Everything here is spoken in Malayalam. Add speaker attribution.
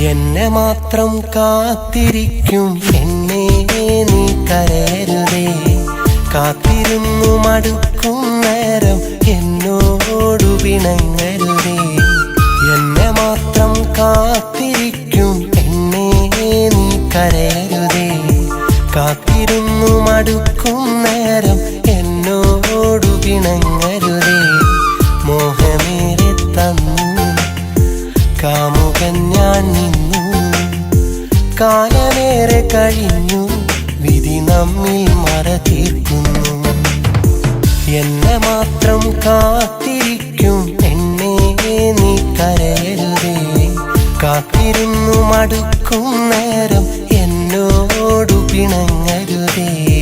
Speaker 1: എന്നെ മാത്രം കാത്തിരിക്കും എന്നെ നീ കരയരുതേ. കാത്തിരുന്നു മടുക്കും നേരം എന്നോടു പിണങ്ങരുതേ. എന്നെ മാത്രം കാത്തിരിക്കും എന്നെ നീ കരയരുതേ. കാത്തിരുന്നു മടുക്കും നേരം എന്നോടു പിണങ്ങരുതേ. മോഹമേറെ തന്നു കാമുകൻ ഞാൻ നിന്നു. കാലമേറെ കഴിഞ്ഞു വിധി നമ്മിൽ മറ തീർക്കുന്നു. എന്നെ മാത്രം കാത്തിരിക്കും എന്നെ നീ കരയരുതേ. കാത്തിരുന്നു മടുക്കും നേരം എന്നോടു പിണങ്ങരുതേ.